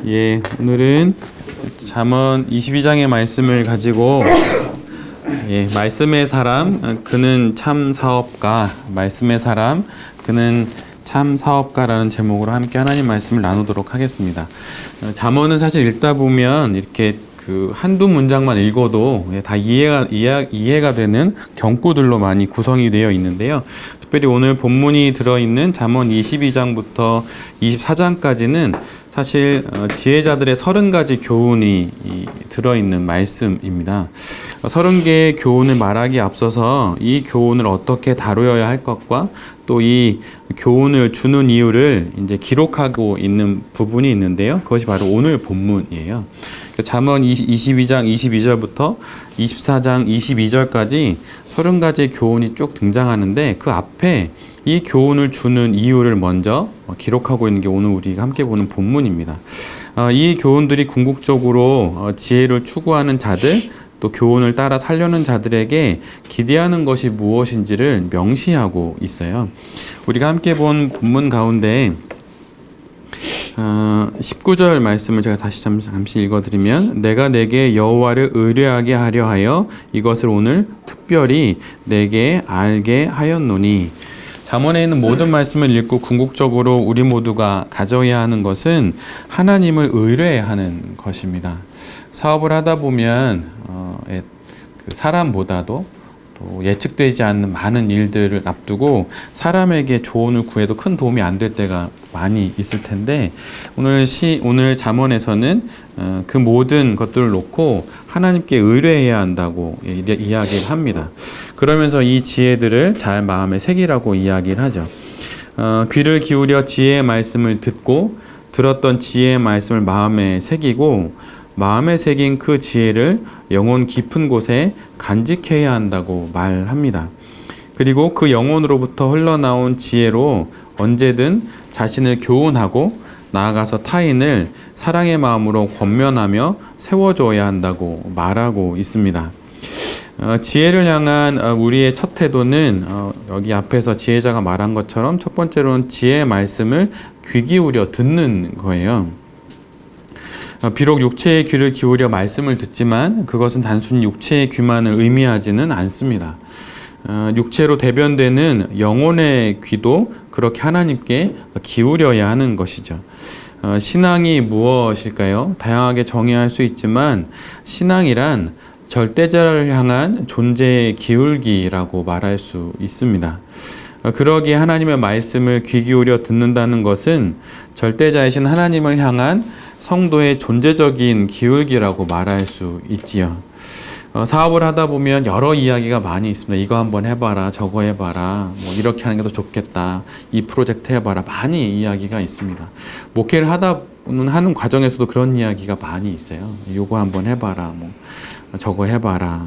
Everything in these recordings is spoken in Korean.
오늘은 잠언 22장의 말씀을 가지고 말씀의 사람 그는 참 사업가, 말씀의 사람 그는 참 사업가라는 제목으로 함께 하나님 말씀을 나누도록 하겠습니다. 잠언은 사실 읽다 보면 이렇게 한두 문장만 읽어도 다 이해가 되는 경구들로 많이 구성이 되어 있는데요. 특별히 오늘 본문이 들어있는 잠언 22장부터 24장까지는 사실 지혜자들의 30가지 교훈이 들어있는 말씀입니다. 30개의 교훈을 말하기에 앞서서 이 교훈을 어떻게 다루어야 할 것과 또 이 교훈을 주는 이유를 이제 기록하고 있는 부분이 있는데요. 그것이 바로 오늘 본문이에요. 잠언 22장 22절부터 24장 22절까지 30가지 교훈이 쭉 등장하는데 그 앞에 이 교훈을 주는 이유를 먼저 기록하고 있는 게 오늘 우리가 함께 보는 본문입니다. 이 교훈들이 궁극적으로 지혜를 추구하는 자들 또 교훈을 따라 살려는 자들에게 기대하는 것이 무엇인지를 명시하고 있어요. 우리가 함께 본 본문 가운데 19절 말씀을 제가 다시 잠시 읽어드리면 내가 내게 여호와를 의뢰하게 하려 하여 이것을 오늘 특별히 내게 알게 하였노니. 잠언에 있는 모든 말씀을 읽고 궁극적으로 우리 모두가 가져야 하는 것은 하나님을 의뢰하는 것입니다. 사업을 하다 보면 사람보다도 또 예측되지 않는 많은 일들을 앞두고 사람에게 조언을 구해도 큰 도움이 안 될 때가 많이 있을 텐데 오늘 잠언에서는 그 모든 것들을 놓고 하나님께 의뢰해야 한다고 이야기를 합니다. 그러면서 이 지혜들을 잘 마음에 새기라고 이야기를 하죠. 귀를 기울여 지혜의 말씀을 듣고 들었던 지혜의 말씀을 마음에 새기고 마음에 새긴 그 지혜를 영혼 깊은 곳에 간직해야 한다고 말합니다. 그리고 그 영혼으로부터 흘러나온 지혜로 언제든 자신을 교훈하고 나아가서 타인을 사랑의 마음으로 권면하며 세워줘야 한다고 말하고 있습니다. 지혜를 향한 우리의 첫 태도는 여기 앞에서 지혜자가 말한 것처럼 첫 번째로는 지혜의 말씀을 귀 기울여 듣는 거예요. 비록 육체의 귀를 기울여 말씀을 듣지만 그것은 단순히 육체의 귀만을 의미하지는 않습니다. 육체로 대변되는 영혼의 귀도 그렇게 하나님께 기울여야 하는 것이죠. 신앙이 무엇일까요? 다양하게 정의할 수 있지만 신앙이란 절대자를 향한 존재의 기울기라고 말할 수 있습니다. 그러기에 하나님의 말씀을 귀 기울여 듣는다는 것은 절대자이신 하나님을 향한 성도의 존재적인 기울기라고 말할 수 있지요. 사업을 하다 보면 여러 이야기가 많이 있습니다. 이거 한번 해봐라, 저거 해봐라, 뭐 이렇게 하는 게 더 좋겠다, 이 프로젝트 해봐라, 많이 이야기가 있습니다. 목회를 하는 과정에서도 그런 이야기가 많이 있어요. 이거 한번 해봐라, 뭐 저거 해봐라.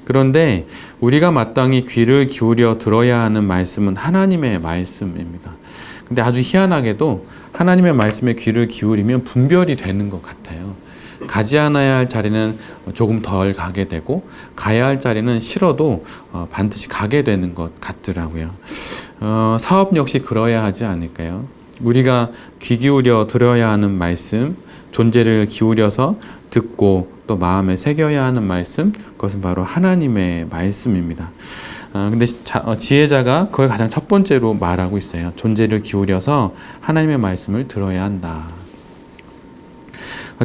그런데 우리가 마땅히 귀를 기울여 들어야 하는 말씀은 하나님의 말씀입니다. 근데 아주 희한하게도 하나님의 말씀에 귀를 기울이면 분별이 되는 것 같아요. 가지 않아야 할 자리는 조금 덜 가게 되고 가야 할 자리는 싫어도 반드시 가게 되는 것 같더라고요. 사업 역시 그러야 하지 않을까요? 우리가 귀 기울여 들어야 하는 말씀, 존재를 기울여서 듣고 또 마음에 새겨야 하는 말씀, 그것은 바로 하나님의 말씀입니다. 근데 지혜자가 그걸 가장 첫 번째로 말하고 있어요. 존재를 기울여서 하나님의 말씀을 들어야 한다.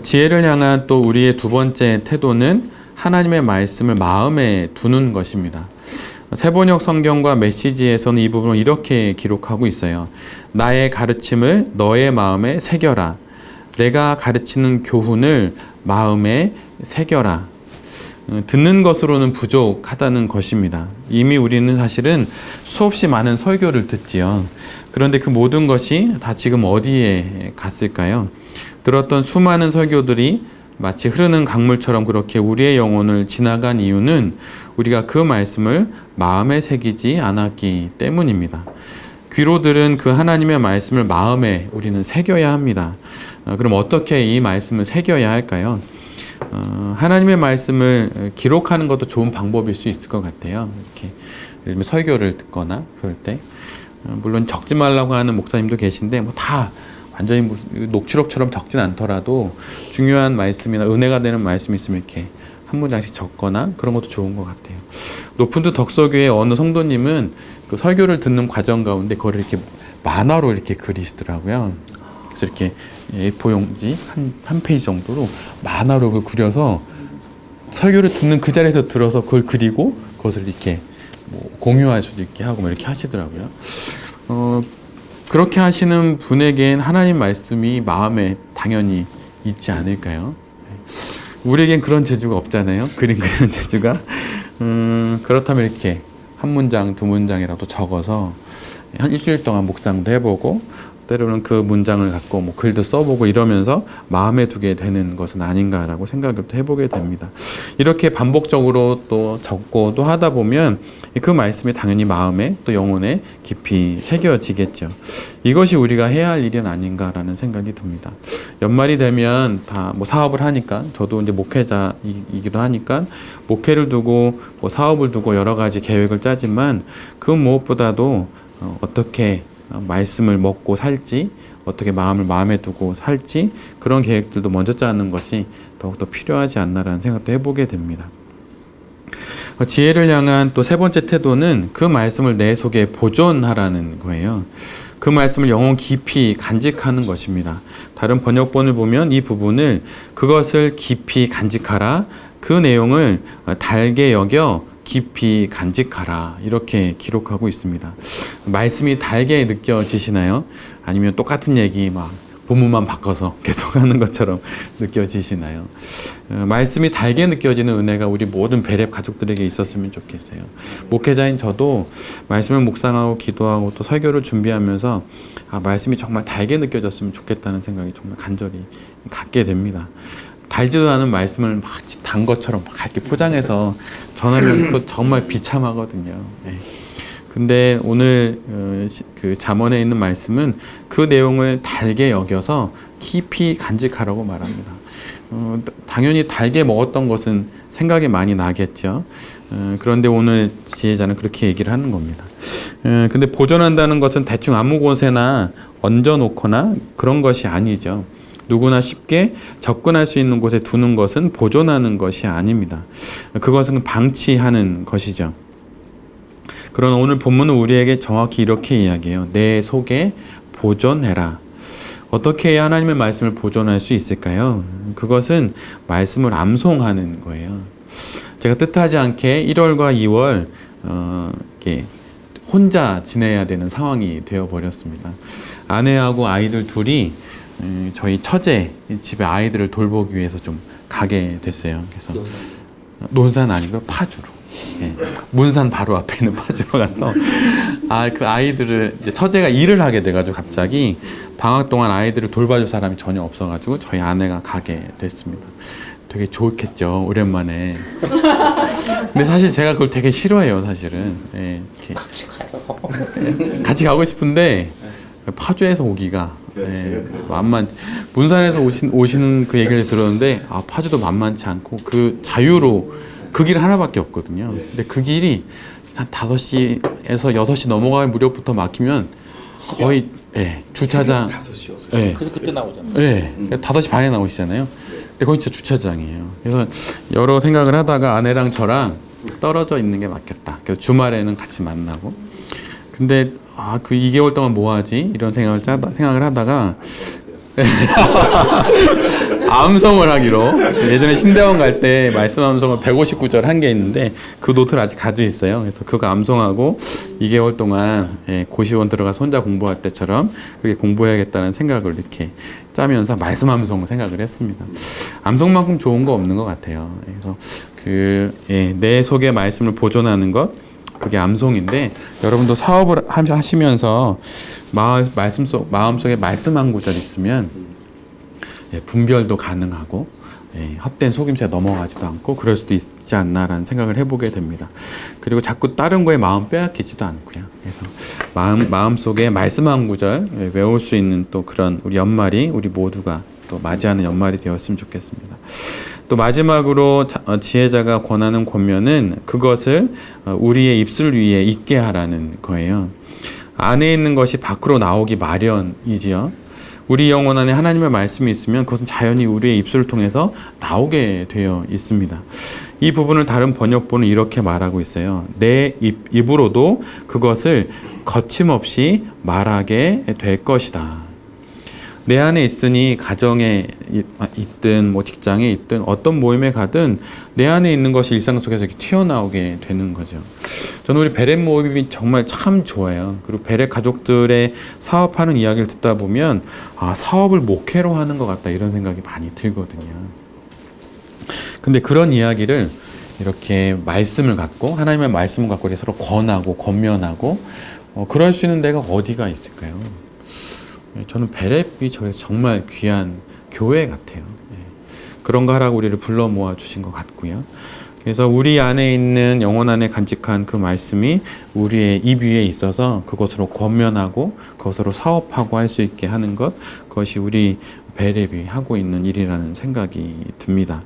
지혜를 향한 또 우리의 두 번째 태도는 하나님의 말씀을 마음에 두는 것입니다. 세번역 성경과 메시지에서는 이 부분을 이렇게 기록하고 있어요. 나의 가르침을 너의 마음에 새겨라. 내가 가르치는 교훈을 마음에 새겨라. 듣는 것으로는 부족하다는 것입니다. 이미 우리는 사실은 수없이 많은 설교를 듣지요. 그런데 그 모든 것이 다 지금 어디에 갔을까요? 들었던 수많은 설교들이 마치 흐르는 강물처럼 그렇게 우리의 영혼을 지나간 이유는 우리가 그 말씀을 마음에 새기지 않았기 때문입니다. 귀로 들은 그 하나님의 말씀을 마음에 우리는 새겨야 합니다. 그럼 어떻게 이 말씀을 새겨야 할까요? 하나님의 말씀을 기록하는 것도 좋은 방법일 수 있을 것 같아요. 이렇게 예를 들면 설교를 듣거나 그럴 때 물론 적지 말라고 하는 목사님도 계신데 다 완전히 무슨 녹취록처럼 적진 않더라도 중요한 말씀이나 은혜가 되는 말씀이 있으면 이렇게 한 문장씩 적거나 그런 것도 좋은 것 같아요. 높은두 덕서교회 어느 성도님은 그 설교를 듣는 과정 가운데 그거를 이렇게 만화로 이렇게 그리시더라고요. 그래서 이렇게 A4 용지 한 페이지 정도로 만화로 그걸 그려서 설교를 듣는 그 자리에서 들어서 그걸 그리고 그것을 이렇게 뭐 공유할 수도 있게 하고 뭐 이렇게 하시더라고요. 그렇게 하시는 분에겐 하나님 말씀이 마음에 당연히 있지 않을까요? 우리에겐 그런 재주가 없잖아요. 그림 그리는 재주가. 그렇다면 이렇게 한 문장, 두 문장이라도 적어서 한 일주일 동안 묵상도 해보고 때로는 그 문장을 갖고 뭐 글도 써보고 이러면서 마음에 두게 되는 것은 아닌가라고 생각을 또 해보게 됩니다. 이렇게 반복적으로 또 적고 또 하다 보면 그 말씀이 당연히 마음에 또 영혼에 깊이 새겨지겠죠. 이것이 우리가 해야 할 일은 아닌가라는 생각이 듭니다. 연말이 되면 다 뭐 사업을 하니까 저도 이제 목회자이기도 하니까 목회를 두고 뭐 사업을 두고 여러 가지 계획을 짜지만 그 무엇보다도 어떻게 말씀을 먹고 살지, 어떻게 마음에 두고 살지 그런 계획들도 먼저 짜는 것이 더욱더 필요하지 않나라는 생각도 해보게 됩니다. 지혜를 향한 또 세 번째 태도는 그 말씀을 내 속에 보존하라는 거예요. 그 말씀을 영혼 깊이 간직하는 것입니다. 다른 번역본을 보면 이 부분을 그것을 깊이 간직하라, 그 내용을 달게 여겨 깊이 간직하라 이렇게 기록하고 있습니다. 말씀이 달게 느껴지시나요? 아니면 똑같은 얘기 막 본문만 바꿔서 계속 하는 것처럼 느껴지시나요? 말씀이 달게 느껴지는 은혜가 우리 모든 베랩 가족들에게 있었으면 좋겠어요. 목회자인 저도 말씀을 묵상하고 기도하고 또 설교를 준비하면서 말씀이 정말 달게 느껴졌으면 좋겠다는 생각이 정말 간절히 갖게 됩니다. 달지도 않은 말씀을 막 단 것처럼 막 이렇게 포장해서 전하면 그거 정말 비참하거든요. 네. 근데 오늘 그 잠언에 있는 말씀은 그 내용을 달게 여겨서 깊이 간직하라고 말합니다. 당연히 달게 먹었던 것은 생각이 많이 나겠죠. 그런데 오늘 지혜자는 그렇게 얘기를 하는 겁니다. 근데 보존한다는 것은 대충 아무 곳에나 얹어놓거나 그런 것이 아니죠. 누구나 쉽게 접근할 수 있는 곳에 두는 것은 보존하는 것이 아닙니다. 그것은 방치하는 것이죠. 그러나 오늘 본문은 우리에게 정확히 이렇게 이야기해요. 내 속에 보존해라. 어떻게 해야 하나님의 말씀을 보존할 수 있을까요? 그것은 말씀을 암송하는 거예요. 제가 뜻하지 않게 1월과 2월 이렇게 혼자 지내야 되는 상황이 되어버렸습니다. 아내하고 아이들 둘이 저희 처제 집에 아이들을 돌보기 위해서 좀 가게 됐어요. 그래서 논산 아니고 파주로, 문산 바로 앞에 있는 파주로 가서 그 아이들을 이제 처제가 일을 하게 돼가지고 갑자기 방학 동안 아이들을 돌봐줄 사람이 전혀 없어가지고 저희 아내가 가게 됐습니다. 되게 좋겠죠, 오랜만에. 근데 사실 제가 그걸 되게 싫어해요, 사실은. 이렇게 같이 가고 싶은데 파주에서 오기가 문산에서 오시는 그 얘기를 들었는데 파주도 만만치 않고 그 자유로 그 길 하나밖에 없거든요. 근데 그 길이 한 5시에서 6시 넘어갈 무렵부터 막히면 거의 주차장 5시, 6시. 그래서 그때 나오잖아요. 5시 반에 나오시잖아요. 근데 거기 진짜 주차장이에요. 그래서 여러 생각을 하다가 아내랑 저랑 떨어져 있는 게 맞겠다. 그래서 주말에는 같이 만나고. 근데 그 2개월 동안 뭐 하지? 이런 생각을 하다가 암송을 하기로, 예전에 신대원 갈 때 말씀 암송을 159절 한 게 있는데 그 노트를 아직 가지고 있어요. 그래서 그거 암송하고 2개월 동안 고시원 들어가서 혼자 공부할 때처럼 그렇게 공부해야겠다는 생각을 이렇게 짜면서 말씀 암송 생각을 했습니다. 암송만큼 좋은 거 없는 것 같아요. 그래서 내 속에 말씀을 보존하는 것, 그게 암송인데, 여러분도 사업을 하시면서 마음속에 말씀 한 구절 있으면 분별도 가능하고 헛된 속임수에 넘어가지도 않고 그럴 수도 있지 않나라는 생각을 해보게 됩니다. 그리고 자꾸 다른 거에 마음 빼앗기지도 않고요. 그래서 마음속에 말씀 한 구절 외울 수 있는 또 그런 우리 연말이, 우리 모두가 또 맞이하는 연말이 되었으면 좋겠습니다. 또 마지막으로 지혜자가 권하는 권면은 그것을 우리의 입술 위에 있게 하라는 거예요. 안에 있는 것이 밖으로 나오기 마련이지요. 우리 영혼 안에 하나님의 말씀이 있으면 그것은 자연히 우리의 입술을 통해서 나오게 되어 있습니다. 이 부분을 다른 번역본은 이렇게 말하고 있어요. 내 입으로도 그것을 거침없이 말하게 될 것이다. 내 안에 있으니 가정에 있든 뭐 직장에 있든 어떤 모임에 가든 내 안에 있는 것이 일상 속에서 이렇게 튀어나오게 되는 거죠. 저는 우리 베렛 모임이 정말 참 좋아요. 그리고 베렛 가족들의 사업하는 이야기를 듣다 보면 사업을 목회로 하는 것 같다 이런 생각이 많이 들거든요. 근데 그런 이야기를 이렇게 말씀을 갖고 하나님의 말씀을 갖고 서로 권하고 권면하고 그럴 수 있는 데가 어디가 있을까요? 저는 베렛이 정말 귀한 교회 같아요. 그런 거 하라고 우리를 불러 모아 주신 것 같고요. 그래서 우리 안에 있는 영혼 안에 간직한 그 말씀이 우리의 입 위에 있어서 그것으로 권면하고 그것으로 사업하고 할 수 있게 하는 것, 그것이 우리 베렛이 하고 있는 일이라는 생각이 듭니다.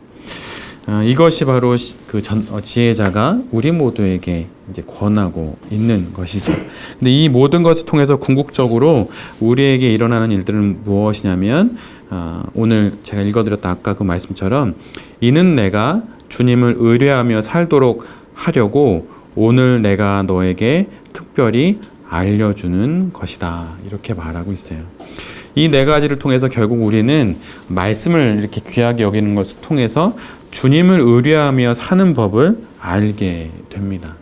이것이 바로 그 지혜자가 우리 모두에게 이제 권하고 있는 것이죠. 근데 이 모든 것을 통해서 궁극적으로 우리에게 일어나는 일들은 무엇이냐면 오늘 제가 읽어드렸던 아까 그 말씀처럼 이는 내가 주님을 의뢰하며 살도록 하려고 오늘 내가 너에게 특별히 알려주는 것이다. 이렇게 말하고 있어요. 이 네 가지를 통해서 결국 우리는 말씀을 이렇게 귀하게 여기는 것을 통해서 주님을 의뢰하며 사는 법을 알게 됩니다.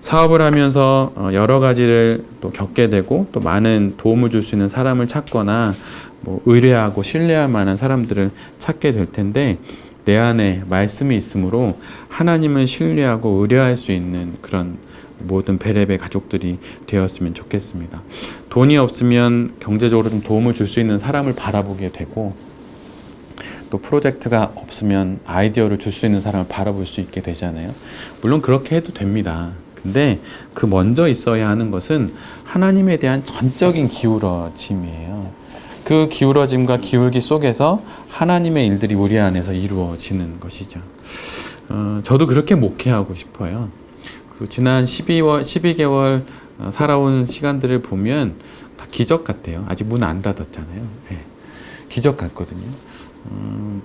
사업을 하면서 여러 가지를 또 겪게 되고 또 많은 도움을 줄 수 있는 사람을 찾거나 뭐 의뢰하고 신뢰할 만한 사람들을 찾게 될 텐데 내 안에 말씀이 있으므로 하나님을 신뢰하고 의뢰할 수 있는 그런 모든 베렛의 가족들이 되었으면 좋겠습니다. 돈이 없으면 경제적으로 좀 도움을 줄 수 있는 사람을 바라보게 되고 또 프로젝트가 없으면 아이디어를 줄 수 있는 사람을 바라볼 수 있게 되잖아요. 물론 그렇게 해도 됩니다. 근데 그 먼저 있어야 하는 것은 하나님에 대한 전적인 기울어짐이에요. 그 기울어짐과 기울기 속에서 하나님의 일들이 우리 안에서 이루어지는 것이죠. 저도 그렇게 목회하고 싶어요. 지난 12개월 살아온 시간들을 보면 다 기적 같아요. 아직 문 안 닫았잖아요. 네. 기적 같거든요.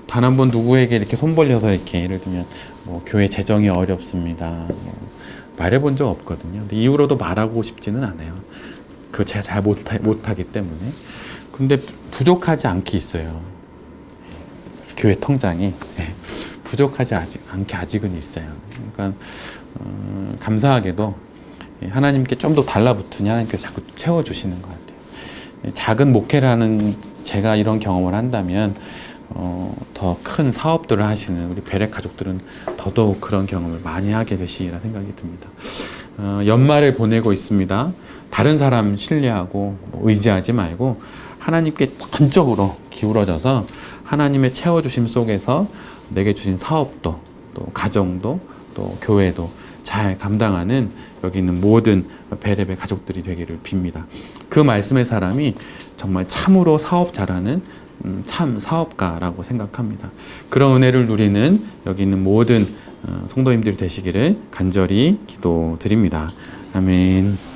단 한 번 누구에게 이렇게 손 벌려서 이렇게 예를 들면 뭐 교회 재정이 어렵습니다. 말해본 적 없거든요. 근데 이후로도 말하고 싶지는 않아요. 그거 제가 잘 못하기 때문에. 근데 부족하지 않게 있어요. 교회 통장이 부족하지 않게 아직은 있어요. 그러니까 감사하게도 하나님께 좀 더 달라붙으니 하나님께서 자꾸 채워주시는 것 같아요. 작은 목회라는 제가 이런 경험을 한다면 더 큰 사업들을 하시는 우리 베렛 가족들은 더더욱 그런 경험을 많이 하게 되시리라 생각이 듭니다. 연말을 보내고 있습니다. 다른 사람 신뢰하고 의지하지 말고 하나님께 전적으로 기울어져서 하나님의 채워주심 속에서 내게 주신 사업도 또 가정도 또 교회도 잘 감당하는 여기 있는 모든 베렛의 가족들이 되기를 빕니다. 그 말씀의 사람이 정말 참으로 사업 잘하는 참 사업가라고 생각합니다. 그런 은혜를 누리는 여기 있는 모든 성도님들이 되시기를 간절히 기도드립니다. 아멘.